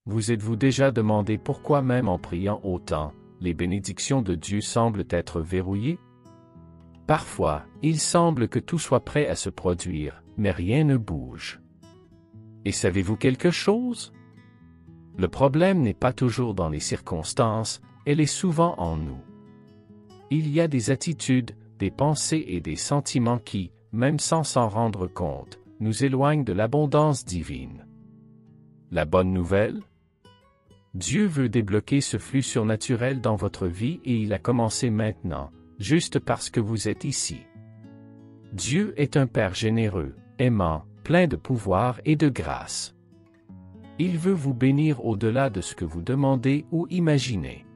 vous êtes-vous déjà demandé pourquoi même en priant autant, les bénédictions de Dieu semblent être verrouillées? Parfois, il semble que tout soit prêt à se produire, mais rien ne bouge. Et savez-vous quelque chose? Le problème n'est pas toujours dans les circonstances, elle est souvent en nous. Il y a des attitudes, des pensées et des sentiments qui, même sans s'en rendre compte, nous éloignent de l'abondance divine. La bonne nouvelle? Dieu veut débloquer ce flux surnaturel dans votre vie et il a commencé maintenant, juste parce que vous êtes ici. Dieu est un Père généreux, aimant, plein de pouvoir et de grâce. Il veut vous bénir au-delà de ce que vous demandez ou imaginez.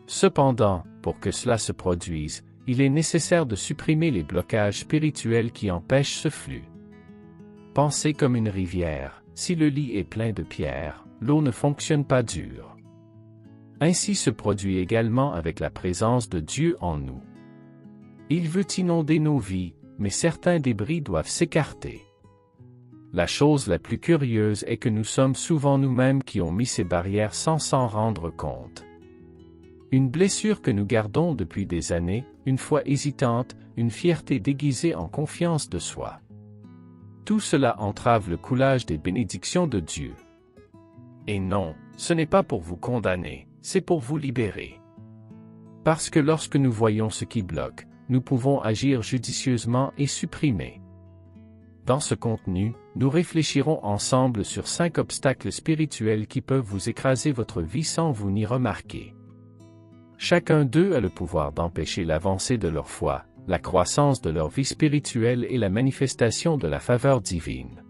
Cependant, pour que cela se produise, il est nécessaire de supprimer les blocages spirituels qui empêchent ce flux. Pensez comme une rivière, si le lit est plein de pierres, l'eau ne fonctionne pas dure. Ainsi se produit également avec la présence de Dieu en nous. Il veut inonder nos vies, mais certains débris doivent s'écarter. La chose la plus curieuse est que nous sommes souvent nous-mêmes qui ont mis ces barrières sans s'en rendre compte. Une blessure que nous gardons depuis des années, une foi hésitante, une fierté déguisée en confiance de soi. Tout cela entrave le coulage des bénédictions de Dieu. Et non, ce n'est pas pour vous condamner, c'est pour vous libérer. Parce que lorsque nous voyons ce qui bloque, nous pouvons agir judicieusement et supprimer. Dans ce contenu, nous réfléchirons ensemble sur 5 obstacles spirituels qui peuvent vous écraser votre vie sans vous n'y remarquer. Chacun d'eux a le pouvoir d'empêcher l'avancée de leur foi, la croissance de leur vie spirituelle et la manifestation de la faveur divine.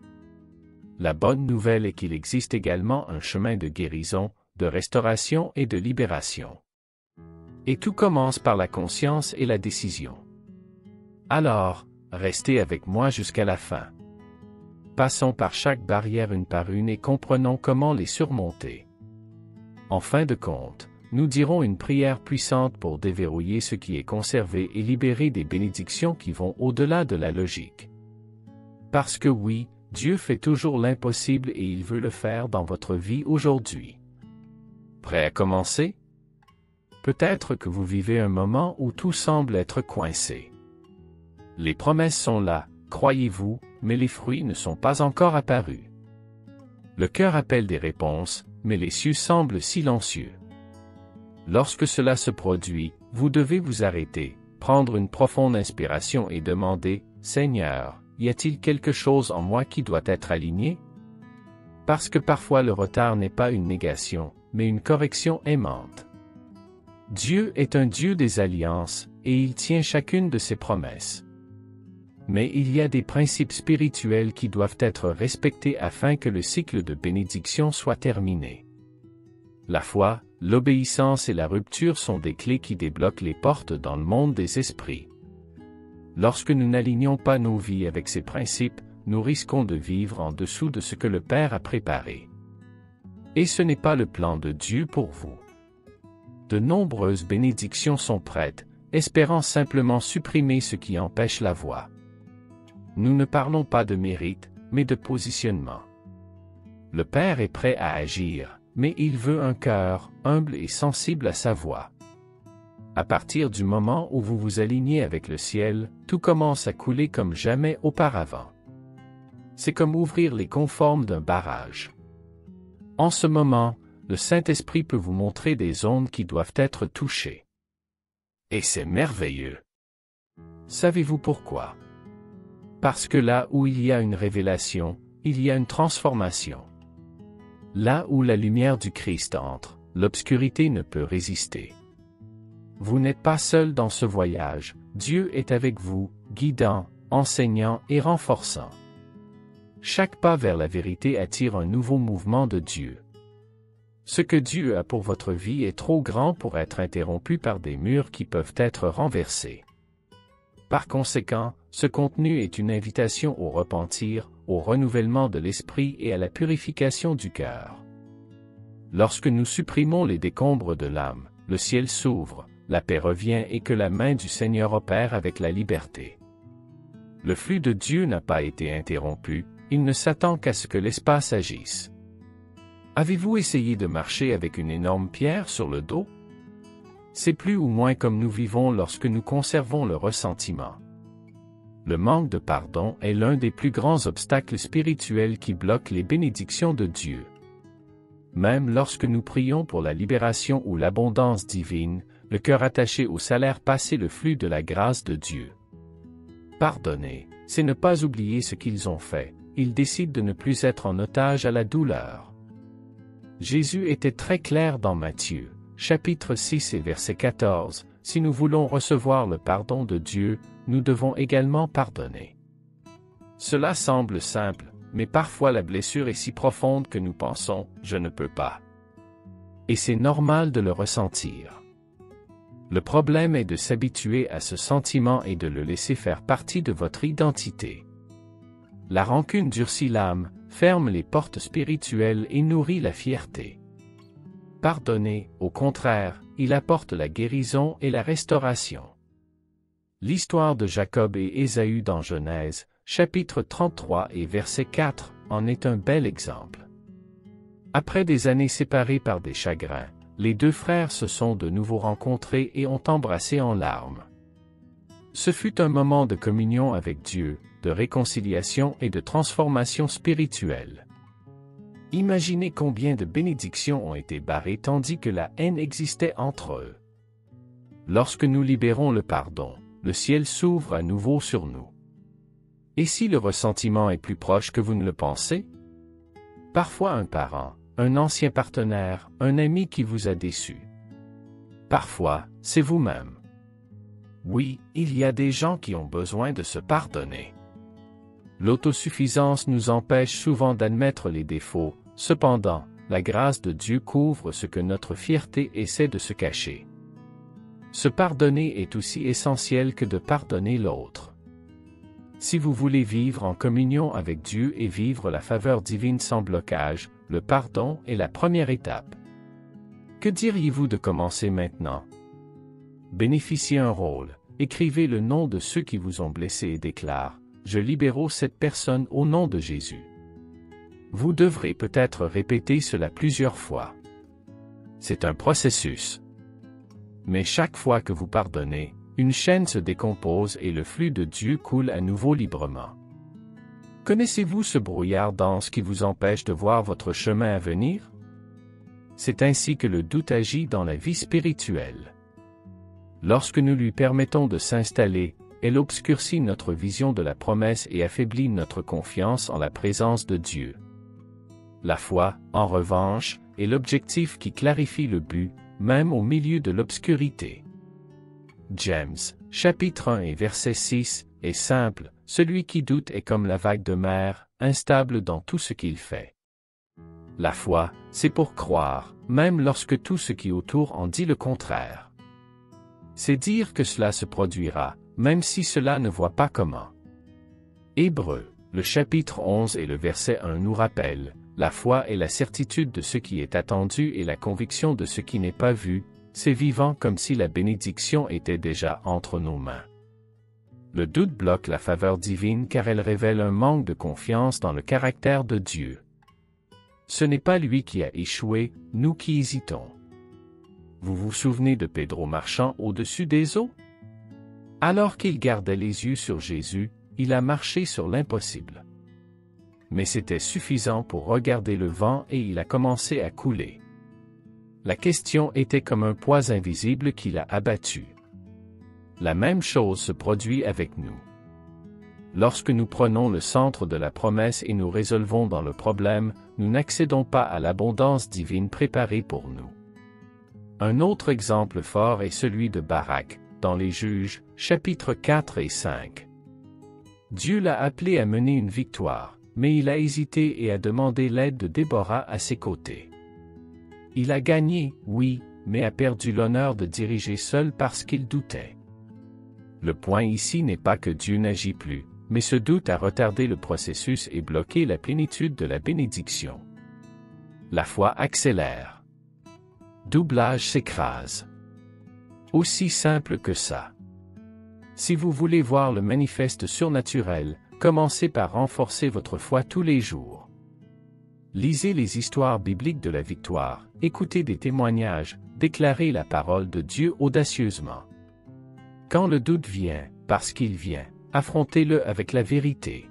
La bonne nouvelle est qu'il existe également un chemin de guérison, de restauration et de libération. Et tout commence par la conscience et la décision. Alors, restez avec moi jusqu'à la fin. Passons par chaque barrière une par une et comprenons comment les surmonter. En fin de compte, nous dirons une prière puissante pour déverrouiller ce qui est conservé et libérer des bénédictions qui vont au-delà de la logique. Parce que oui, Dieu fait toujours l'impossible et il veut le faire dans votre vie aujourd'hui. Prêt à commencer? Peut-être que vous vivez un moment où tout semble être coincé. Les promesses sont là, croyez-vous, mais les fruits ne sont pas encore apparus. Le cœur appelle des réponses, mais les cieux semblent silencieux. Lorsque cela se produit, vous devez vous arrêter, prendre une profonde inspiration et demander, « Seigneur, y a-t-il quelque chose en moi qui doit être aligné? » Parce que parfois le retard n'est pas une négation, mais une correction aimante. Dieu est un Dieu des alliances, et il tient chacune de ses promesses. Mais il y a des principes spirituels qui doivent être respectés afin que le cycle de bénédiction soit terminé. La foi, l'obéissance et la rupture sont des clés qui débloquent les portes dans le monde des esprits. Lorsque nous n'alignons pas nos vies avec ces principes, nous risquons de vivre en dessous de ce que le Père a préparé. Et ce n'est pas le plan de Dieu pour vous. De nombreuses bénédictions sont prêtes, espérant simplement supprimer ce qui empêche la voie. Nous ne parlons pas de mérite, mais de positionnement. Le Père est prêt à agir, mais il veut un cœur humble et sensible à sa voix. À partir du moment où vous vous alignez avec le ciel, tout commence à couler comme jamais auparavant. C'est comme ouvrir les conformes d'un barrage. En ce moment, le Saint-Esprit peut vous montrer des zones qui doivent être touchées. Et c'est merveilleux. Savez-vous pourquoi? Parce que là où il y a une révélation, il y a une transformation. Là où la lumière du Christ entre, l'obscurité ne peut résister. Vous n'êtes pas seul dans ce voyage, Dieu est avec vous, guidant, enseignant et renforçant. Chaque pas vers la vérité attire un nouveau mouvement de Dieu. Ce que Dieu a pour votre vie est trop grand pour être interrompu par des murs qui peuvent être renversés. Par conséquent, ce contenu est une invitation au repentir, au renouvellement de l'esprit et à la purification du cœur. Lorsque nous supprimons les décombres de l'âme, le ciel s'ouvre, la paix revient et que la main du Seigneur opère avec la liberté. Le flux de Dieu n'a pas été interrompu, il ne s'attend qu'à ce que l'espace agisse. Avez-vous essayé de marcher avec une énorme pierre sur le dos? C'est plus ou moins comme nous vivons lorsque nous conservons le ressentiment. Le manque de pardon est l'un des plus grands obstacles spirituels qui bloquent les bénédictions de Dieu. Même lorsque nous prions pour la libération ou l'abondance divine, le cœur attaché au salaire passé le flux de la grâce de Dieu. Pardonner, c'est ne pas oublier ce qu'ils ont fait. Ils décident de ne plus être en otage à la douleur. Jésus était très clair dans Matthieu, chapitre 6 et verset 14, « Si nous voulons recevoir le pardon de Dieu, nous devons également pardonner. » Cela semble simple, mais parfois la blessure est si profonde que nous pensons « je ne peux pas ». Et c'est normal de le ressentir. Le problème est de s'habituer à ce sentiment et de le laisser faire partie de votre identité. La rancune durcit l'âme, ferme les portes spirituelles et nourrit la fierté. Pardonner, au contraire, il apporte la guérison et la restauration. L'histoire de Jacob et Ésaü dans Genèse, chapitre 33 et verset 4, en est un bel exemple. Après des années séparés par des chagrins, les deux frères se sont de nouveau rencontrés et ont embrassé en larmes. Ce fut un moment de communion avec Dieu, de réconciliation et de transformation spirituelle. Imaginez combien de bénédictions ont été barrées tandis que la haine existait entre eux. Lorsque nous libérons le pardon, le ciel s'ouvre à nouveau sur nous. Et si le ressentiment est plus proche que vous ne le pensez? Parfois un parent, un ancien partenaire, un ami qui vous a déçu. Parfois, c'est vous-même. Oui, il y a des gens qui ont besoin de se pardonner. L'autosuffisance nous empêche souvent d'admettre les défauts, cependant, la grâce de Dieu couvre ce que notre fierté essaie de se cacher. Se pardonner est aussi essentiel que de pardonner l'autre. Si vous voulez vivre en communion avec Dieu et vivre la faveur divine sans blocage, le pardon est la première étape. Que diriez-vous de commencer maintenant? Bénéficiez un rôle, écrivez le nom de ceux qui vous ont blessé et déclare « Je libère cette personne au nom de Jésus ». Vous devrez peut-être répéter cela plusieurs fois. C'est un processus. Mais chaque fois que vous pardonnez, une chaîne se décompose et le flux de Dieu coule à nouveau librement. Connaissez-vous ce brouillard dense qui vous empêche de voir votre chemin à venir? C'est ainsi que le doute agit dans la vie spirituelle. Lorsque nous lui permettons de s'installer, elle obscurcit notre vision de la promesse et affaiblit notre confiance en la présence de Dieu. La foi, en revanche, est l'objectif qui clarifie le but, même au milieu de l'obscurité. James, chapitre 1 et verset 6, est simple, celui qui doute est comme la vague de mer, instable dans tout ce qu'il fait. La foi, c'est pour croire, même lorsque tout ce qui autour en dit le contraire. C'est dire que cela se produira, même si cela ne voit pas comment. Hébreux, le chapitre 11 et le verset 1 nous rappellent, la foi est la certitude de ce qui est attendu et la conviction de ce qui n'est pas vu, c'est vivant comme si la bénédiction était déjà entre nos mains. Le doute bloque la faveur divine car elle révèle un manque de confiance dans le caractère de Dieu. Ce n'est pas lui qui a échoué, nous qui hésitons. Vous vous souvenez de Pedro marchant au-dessus des eaux? Alors qu'il gardait les yeux sur Jésus, il a marché sur l'impossible. Mais c'était suffisant pour regarder le vent et il a commencé à couler. La question était comme un poids invisible qui l'a abattu. La même chose se produit avec nous. Lorsque nous prenons le centre de la promesse et nous résolvons dans le problème, nous n'accédons pas à l'abondance divine préparée pour nous. Un autre exemple fort est celui de Barak, dans les Juges, chapitres 4 et 5. Dieu l'a appelé à mener une victoire, mais il a hésité et a demandé l'aide de Déborah à ses côtés. Il a gagné, oui, mais a perdu l'honneur de diriger seul parce qu'il doutait. Le point ici n'est pas que Dieu n'agit plus, mais ce doute a retardé le processus et bloqué la plénitude de la bénédiction. La foi accélère. Doublage s'écrase. Aussi simple que ça. Si vous voulez voir le manifeste surnaturel, commencez par renforcer votre foi tous les jours. Lisez les histoires bibliques de la victoire, écoutez des témoignages, déclarez la parole de Dieu audacieusement. Quand le doute vient, parce qu'il vient, affrontez-le avec la vérité.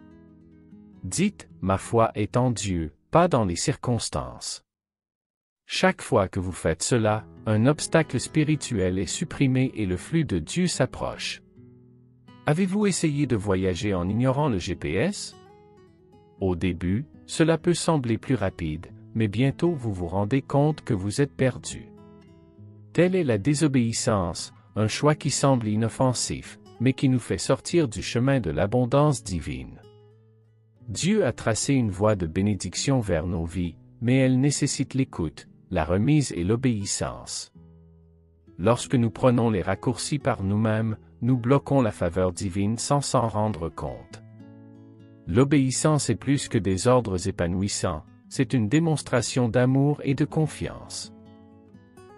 Dites, ma foi est en Dieu, pas dans les circonstances. Chaque fois que vous faites cela, un obstacle spirituel est supprimé et le flux de Dieu s'approche. Avez-vous essayé de voyager en ignorant le GPS? Au début, cela peut sembler plus rapide, mais bientôt vous vous rendez compte que vous êtes perdu. Telle est la désobéissance, un choix qui semble inoffensif, mais qui nous fait sortir du chemin de l'abondance divine. Dieu a tracé une voie de bénédiction vers nos vies, mais elle nécessite l'écoute, la remise et l'obéissance. Lorsque nous prenons les raccourcis par nous-mêmes, nous bloquons la faveur divine sans s'en rendre compte. L'obéissance est plus que des ordres épanouissants, c'est une démonstration d'amour et de confiance.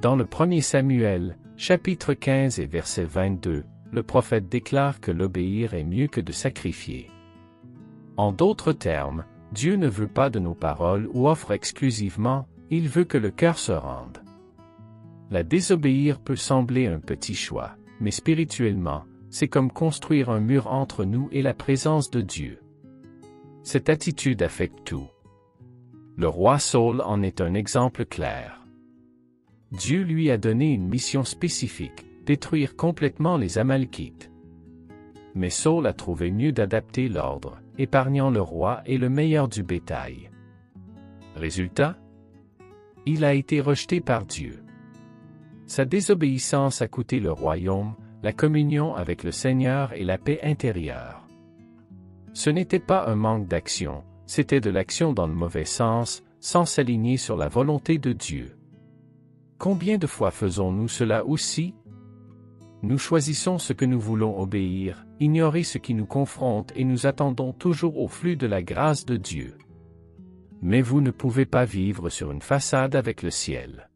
Dans le 1er Samuel, chapitre 15 et verset 22, le prophète déclare que l'obéir est mieux que de sacrifier. En d'autres termes, Dieu ne veut pas de nos paroles ou offres exclusivement, il veut que le cœur se rende. La désobéir peut sembler un petit choix, mais spirituellement, c'est comme construire un mur entre nous et la présence de Dieu. Cette attitude affecte tout. Le roi Saul en est un exemple clair. Dieu lui a donné une mission spécifique, détruire complètement les Amalkites. Mais Saul a trouvé mieux d'adapter l'ordre, épargnant le roi et le meilleur du bétail. Résultat? Il a été rejeté par Dieu. Sa désobéissance a coûté le royaume, la communion avec le Seigneur et la paix intérieure. Ce n'était pas un manque d'action, c'était de l'action dans le mauvais sens, sans s'aligner sur la volonté de Dieu. Combien de fois faisons-nous cela aussi? Nous choisissons ce que nous voulons obéir, ignorer ce qui nous confronte et nous attendons toujours au flux de la grâce de Dieu. Mais vous ne pouvez pas vivre sur une façade avec le ciel.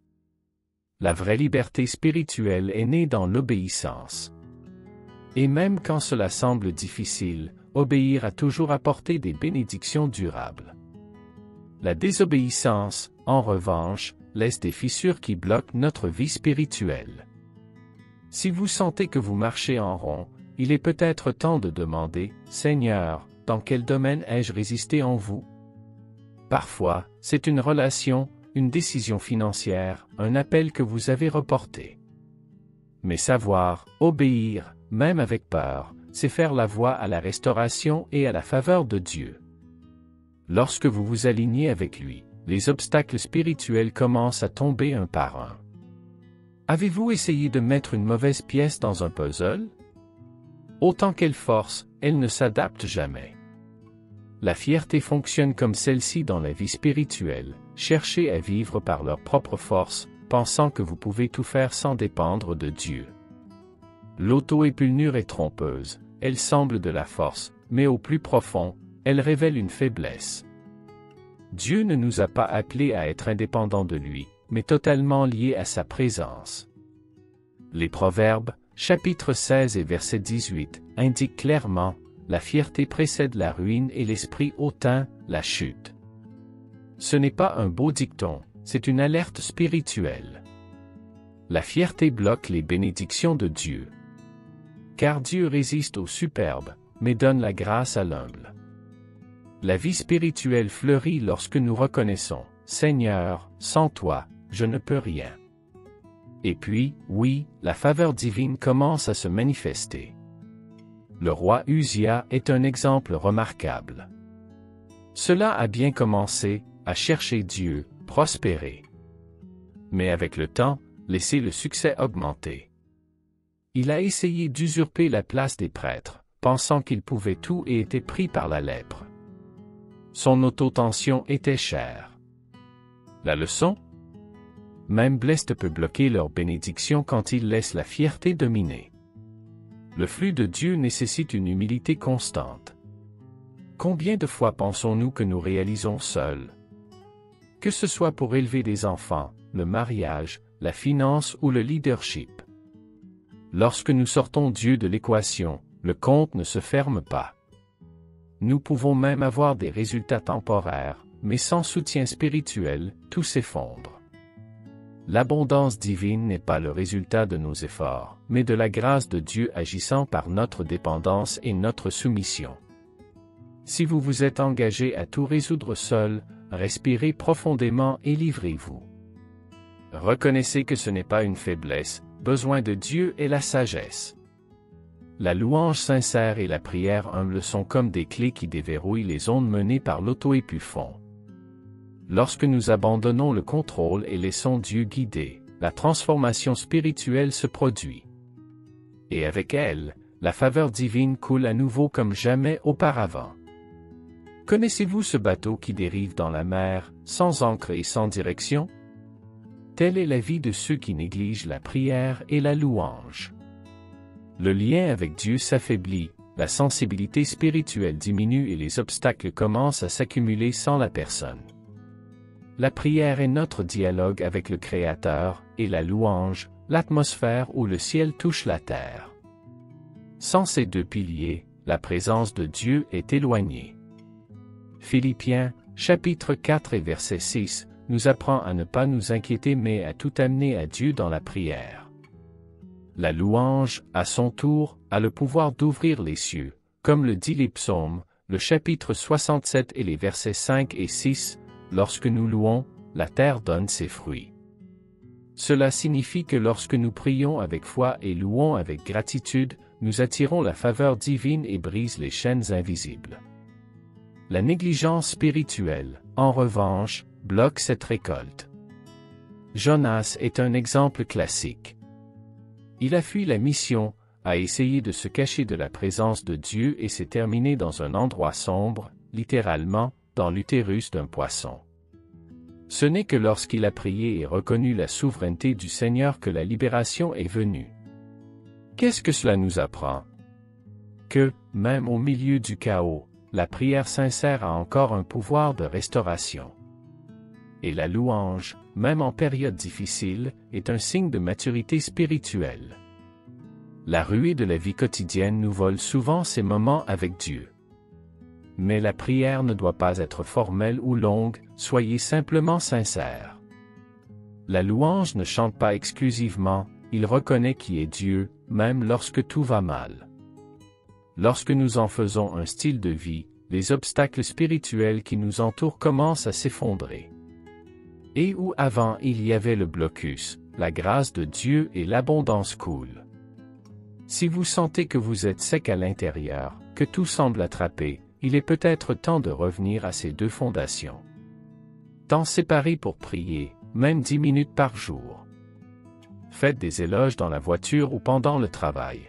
La vraie liberté spirituelle est née dans l'obéissance. Et même quand cela semble difficile, obéir a toujours apporté des bénédictions durables. La désobéissance, en revanche, laisse des fissures qui bloquent notre vie spirituelle. Si vous sentez que vous marchez en rond, il est peut-être temps de demander, « Seigneur, dans quel domaine ai-je résisté en vous ?» Parfois, c'est une relation, une décision financière, un appel que vous avez reporté. Mais savoir, obéir, même avec peur, c'est faire la voie à la restauration et à la faveur de Dieu. Lorsque vous vous alignez avec lui, les obstacles spirituels commencent à tomber un par un. Avez-vous essayé de mettre une mauvaise pièce dans un puzzle? Autant qu'elle force, elle ne s'adapte jamais. La fierté fonctionne comme celle-ci dans la vie spirituelle, cherchez à vivre par leur propre force, pensant que vous pouvez tout faire sans dépendre de Dieu. L'auto-épulnure est trompeuse, elle semble de la force, mais au plus profond, elle révèle une faiblesse. Dieu ne nous a pas appelés à être indépendants de lui, mais totalement liés à sa présence. Les Proverbes, chapitre 16 et verset 18, indiquent clairement, la fierté précède la ruine et l'esprit hautain, la chute. Ce n'est pas un beau dicton, c'est une alerte spirituelle. La fierté bloque les bénédictions de Dieu. Car Dieu résiste aux superbes, mais donne la grâce à l'humble. La vie spirituelle fleurit lorsque nous reconnaissons, « Seigneur, sans toi, je ne peux rien. » Et puis, oui, la faveur divine commence à se manifester. Le roi Uzia est un exemple remarquable. Cela a bien commencé, à chercher Dieu, prospérer. Mais avec le temps, laissez le succès augmenter. Il a essayé d'usurper la place des prêtres, pensant qu'il pouvait tout et était pris par la lèpre. Son autotension était chère. La leçon? Même Blessed peut bloquer leur bénédiction quand il laisse la fierté dominer. Le flux de Dieu nécessite une humilité constante. Combien de fois pensons-nous que nous réalisons seuls? Que ce soit pour élever des enfants, le mariage, la finance ou le leadership. Lorsque nous sortons Dieu de l'équation, le compte ne se ferme pas. Nous pouvons même avoir des résultats temporaires, mais sans soutien spirituel, tout s'effondre. L'abondance divine n'est pas le résultat de nos efforts, mais de la grâce de Dieu agissant par notre dépendance et notre soumission. Si vous vous êtes engagé à tout résoudre seul, respirez profondément et livrez-vous. Reconnaissez que ce n'est pas une faiblesse, besoin de Dieu est la sagesse. La louange sincère et la prière humble sont comme des clés qui déverrouillent les ondes menées par l'auto-épuisement. Lorsque nous abandonnons le contrôle et laissons Dieu guider, la transformation spirituelle se produit. Et avec elle, la faveur divine coule à nouveau comme jamais auparavant. Connaissez-vous ce bateau qui dérive dans la mer, sans ancre et sans direction? Telle est la vie de ceux qui négligent la prière et la louange. Le lien avec Dieu s'affaiblit, la sensibilité spirituelle diminue et les obstacles commencent à s'accumuler sans la personne. La prière est notre dialogue avec le Créateur, et la louange, l'atmosphère où le ciel touche la terre. Sans ces deux piliers, la présence de Dieu est éloignée. Philippiens, chapitre 4 et verset 6, nous apprend à ne pas nous inquiéter mais à tout amener à Dieu dans la prière. La louange, à son tour, a le pouvoir d'ouvrir les cieux, comme le dit les psaumes, le chapitre 67 et les versets 5 et 6, lorsque nous louons, la terre donne ses fruits. Cela signifie que lorsque nous prions avec foi et louons avec gratitude, nous attirons la faveur divine et brise les chaînes invisibles. La négligence spirituelle, en revanche, bloque cette récolte. Jonas est un exemple classique. Il a fui la mission, a essayé de se cacher de la présence de Dieu et s'est terminé dans un endroit sombre, littéralement, dans l'utérus d'un poisson. Ce n'est que lorsqu'il a prié et reconnu la souveraineté du Seigneur que la libération est venue. Qu'est-ce que cela nous apprend? Que, même au milieu du chaos, la prière sincère a encore un pouvoir de restauration. Et la louange, même en période difficile, est un signe de maturité spirituelle. La ruée de la vie quotidienne nous vole souvent ces moments avec Dieu. Mais la prière ne doit pas être formelle ou longue, soyez simplement sincères. La louange ne chante pas exclusivement, il reconnaît qui est Dieu, même lorsque tout va mal. Lorsque nous en faisons un style de vie, les obstacles spirituels qui nous entourent commencent à s'effondrer. Et où avant il y avait le blocus, la grâce de Dieu et l'abondance coulent. Si vous sentez que vous êtes sec à l'intérieur, que tout semble attrapé, il est peut-être temps de revenir à ces deux fondations. Temps séparé pour prier, même 10 minutes par jour. Faites des éloges dans la voiture ou pendant le travail.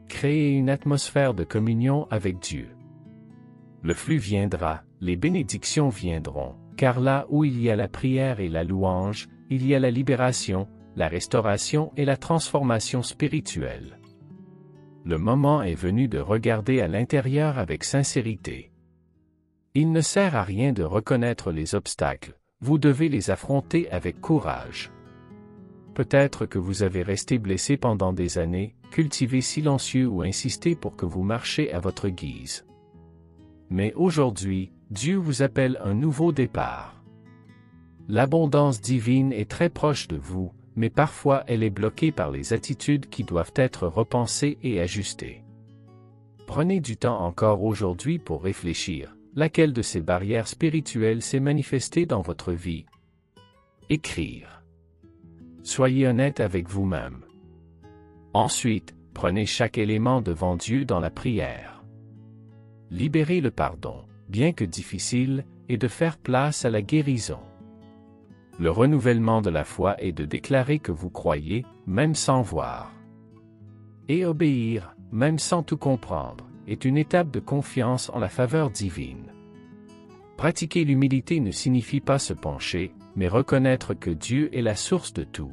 Créez une atmosphère de communion avec Dieu. Le flux viendra, les bénédictions viendront, car là où il y a la prière et la louange, il y a la libération, la restauration et la transformation spirituelle. Le moment est venu de regarder à l'intérieur avec sincérité. Il ne sert à rien de reconnaître les obstacles, vous devez les affronter avec courage. Peut-être que vous avez resté blessé pendant des années, cultivé silencieux ou insisté pour que vous marchiez à votre guise. Mais aujourd'hui, Dieu vous appelle un nouveau départ. L'abondance divine est très proche de vous, mais parfois elle est bloquée par les attitudes qui doivent être repensées et ajustées. Prenez du temps encore aujourd'hui pour réfléchir, laquelle de ces barrières spirituelles s'est manifestée dans votre vie? Écrire. Soyez honnête avec vous-même. Ensuite, prenez chaque élément devant Dieu dans la prière. Libérez le pardon, bien que difficile, et de faire place à la guérison. Le renouvellement de la foi est de déclarer que vous croyez, même sans voir. Et obéir, même sans tout comprendre, est une étape de confiance en la faveur divine. Pratiquer l'humilité ne signifie pas se pencher, mais reconnaître que Dieu est la source de tout.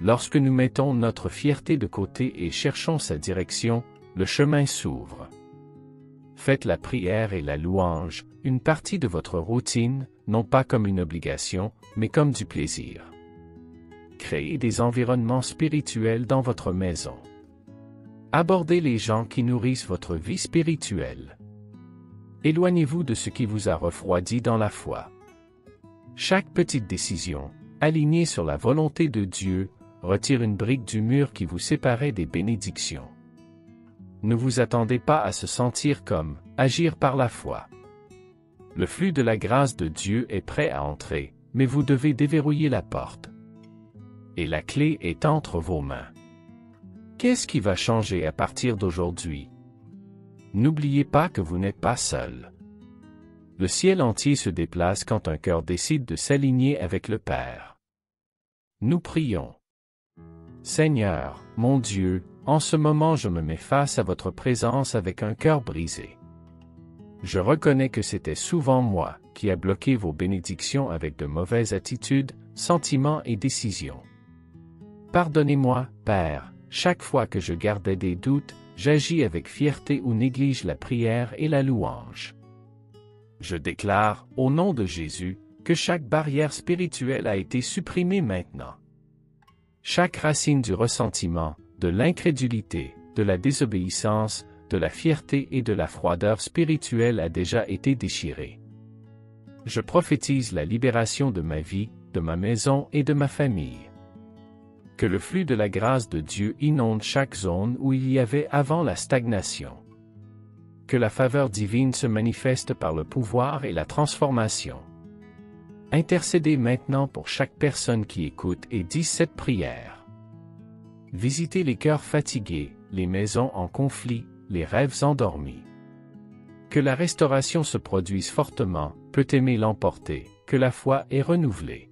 Lorsque nous mettons notre fierté de côté et cherchons sa direction, le chemin s'ouvre. Faites la prière et la louange, une partie de votre routine, non pas comme une obligation, mais comme du plaisir. Créez des environnements spirituels dans votre maison. Abordez les gens qui nourrissent votre vie spirituelle. Éloignez-vous de ce qui vous a refroidi dans la foi. Chaque petite décision, alignée sur la volonté de Dieu, retire une brique du mur qui vous séparait des bénédictions. Ne vous attendez pas à se sentir comme agir par la foi. Le flux de la grâce de Dieu est prêt à entrer, mais vous devez déverrouiller la porte. Et la clé est entre vos mains. Qu'est-ce qui va changer à partir d'aujourd'hui? N'oubliez pas que vous n'êtes pas seul. Le ciel entier se déplace quand un cœur décide de s'aligner avec le Père. Nous prions. Seigneur, mon Dieu, en ce moment je me mets face à votre présence avec un cœur brisé. Je reconnais que c'était souvent moi qui a bloqué vos bénédictions avec de mauvaises attitudes, sentiments et décisions. Pardonnez-moi, Père, chaque fois que je gardais des doutes, j'agis avec fierté ou néglige la prière et la louange. Je déclare, au nom de Jésus, que chaque barrière spirituelle a été supprimée maintenant. Chaque racine du ressentiment, de l'incrédulité, de la désobéissance, de la fierté et de la froideur spirituelle a déjà été déchirée. Je prophétise la libération de ma vie, de ma maison et de ma famille. Que le flux de la grâce de Dieu inonde chaque zone où il y avait avant la stagnation. Que la faveur divine se manifeste par le pouvoir et la transformation. Intercédez maintenant pour chaque personne qui écoute et dit cette prière. Visitez les cœurs fatigués, les maisons en conflit, les rêves endormis. Que la restauration se produise fortement, peut aimer l'emporter, que la foi est renouvelée.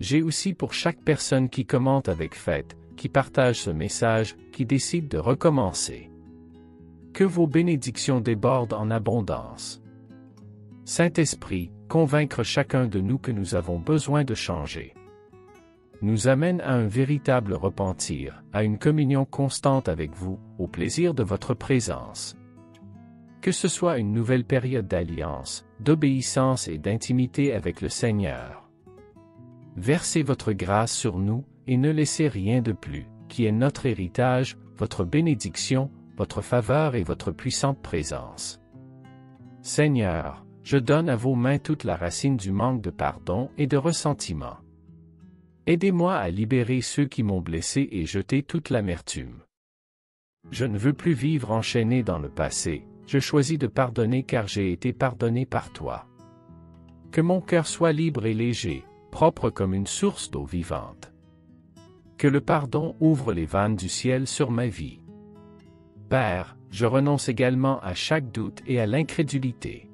J'ai aussi pour chaque personne qui commente avec fête, qui partage ce message, qui décide de recommencer. Que vos bénédictions débordent en abondance. Saint-Esprit, convaincre chacun de nous que nous avons besoin de changer. Nous amène à un véritable repentir, à une communion constante avec vous, au plaisir de votre présence. Que ce soit une nouvelle période d'alliance, d'obéissance et d'intimité avec le Seigneur. Versez votre grâce sur nous, et ne laissez rien de plus, qui est notre héritage, votre bénédiction, votre faveur et votre puissante présence. Seigneur, je donne à vos mains toute la racine du manque de pardon et de ressentiment. Aidez-moi à libérer ceux qui m'ont blessé et jeter toute l'amertume. Je ne veux plus vivre enchaîné dans le passé, je choisis de pardonner car j'ai été pardonné par toi. Que mon cœur soit libre et léger, propre comme une source d'eau vivante. Que le pardon ouvre les vannes du ciel sur ma vie. Père, je renonce également à chaque doute et à l'incrédulité.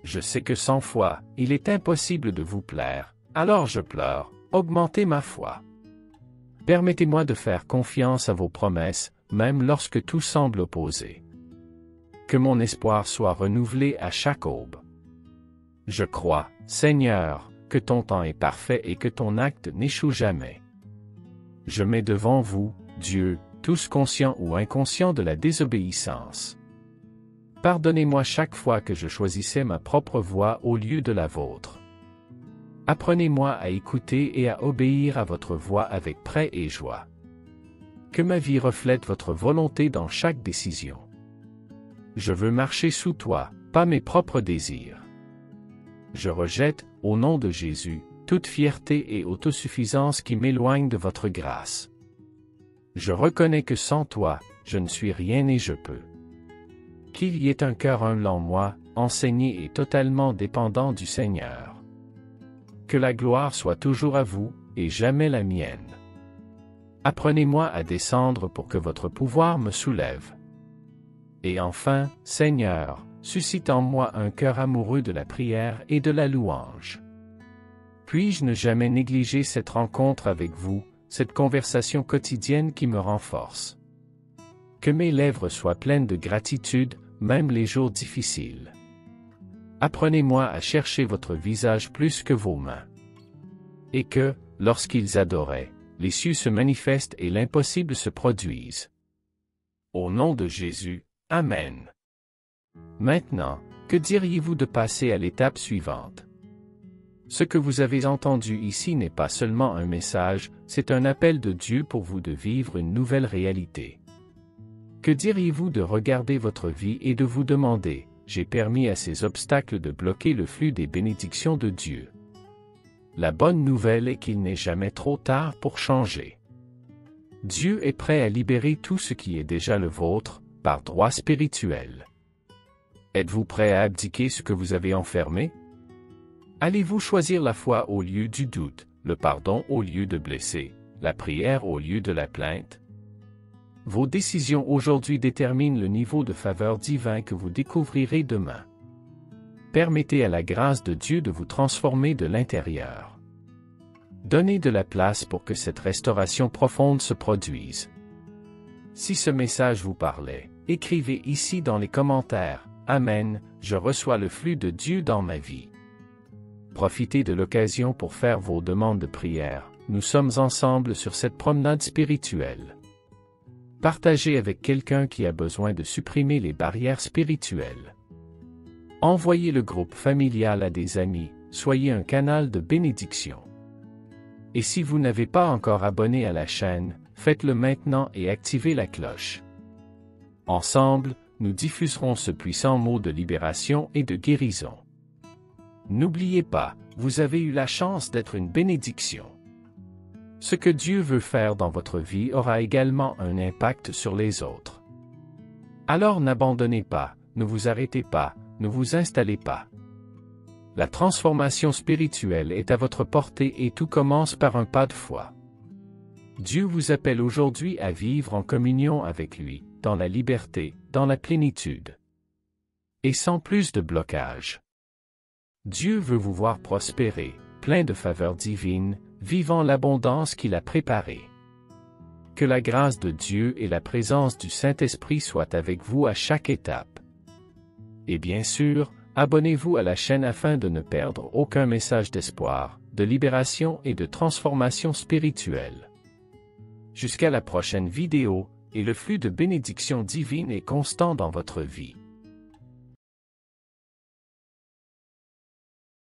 Je sais que sans foi, il est impossible de vous plaire, alors je pleure, augmentez ma foi. Permettez-moi de faire confiance à vos promesses, même lorsque tout semble opposé. Que mon espoir soit renouvelé à chaque aube. Je crois, Seigneur, que ton temps est parfait et que ton acte n'échoue jamais. Je mets devant vous, Dieu, tous conscients ou inconscients de la désobéissance. Pardonnez-moi chaque fois que je choisissais ma propre voie au lieu de la vôtre. Apprenez-moi à écouter et à obéir à votre voix avec prêt et joie. Que ma vie reflète votre volonté dans chaque décision. Je veux marcher sous toi, pas mes propres désirs. Je rejette, au nom de Jésus, toute fierté et autosuffisance qui m'éloignent de votre grâce. Je reconnais que sans toi, je ne suis rien et je peux. Qu'il y ait un cœur humble en moi, enseigné et totalement dépendant du Seigneur. Que la gloire soit toujours à vous, et jamais la mienne. Apprenez-moi à descendre pour que votre pouvoir me soulève. Et enfin, Seigneur, suscite en moi un cœur amoureux de la prière et de la louange. Puis-je ne jamais négliger cette rencontre avec vous, cette conversation quotidienne qui me renforce. Que mes lèvres soient pleines de gratitude, même les jours difficiles. Apprenez-moi à chercher votre visage plus que vos mains. Et que, lorsqu'ils adoraient, les cieux se manifestent et l'impossible se produise. Au nom de Jésus, Amen. Maintenant, que diriez-vous de passer à l'étape suivante? Ce que vous avez entendu ici n'est pas seulement un message, c'est un appel de Dieu pour vous de vivre une nouvelle réalité. Que diriez-vous de regarder votre vie et de vous demander, j'ai permis à ces obstacles de bloquer le flux des bénédictions de Dieu. La bonne nouvelle est qu'il n'est jamais trop tard pour changer. Dieu est prêt à libérer tout ce qui est déjà le vôtre, par droit spirituel. Êtes-vous prêt à abdiquer ce que vous avez enfermé? Allez-vous choisir la foi au lieu du doute, le pardon au lieu de blesser, la prière au lieu de la plainte? Vos décisions aujourd'hui déterminent le niveau de faveur divin que vous découvrirez demain. Permettez à la grâce de Dieu de vous transformer de l'intérieur. Donnez de la place pour que cette restauration profonde se produise. Si ce message vous parlait, écrivez ici dans les commentaires « Amen, je reçois le flux de Dieu dans ma vie ». Profitez de l'occasion pour faire vos demandes de prière. Nous sommes ensemble sur cette promenade spirituelle. Partagez avec quelqu'un qui a besoin de supprimer les barrières spirituelles. Envoyez le groupe familial à des amis, soyez un canal de bénédiction. Et si vous n'avez pas encore abonné à la chaîne, faites-le maintenant et activez la cloche. Ensemble, nous diffuserons ce puissant mot de libération et de guérison. N'oubliez pas, vous avez eu la chance d'être une bénédiction. Ce que Dieu veut faire dans votre vie aura également un impact sur les autres. Alors n'abandonnez pas, ne vous arrêtez pas, ne vous installez pas. La transformation spirituelle est à votre portée et tout commence par un pas de foi. Dieu vous appelle aujourd'hui à vivre en communion avec lui, dans la liberté, dans la plénitude. Et sans plus de blocage. Dieu veut vous voir prospérer, plein de faveurs divines, vivant l'abondance qu'il a préparée. Que la grâce de Dieu et la présence du Saint-Esprit soient avec vous à chaque étape. Et bien sûr, abonnez-vous à la chaîne afin de ne perdre aucun message d'espoir, de libération et de transformation spirituelle. Jusqu'à la prochaine vidéo, et le flux de bénédictions divines est constant dans votre vie.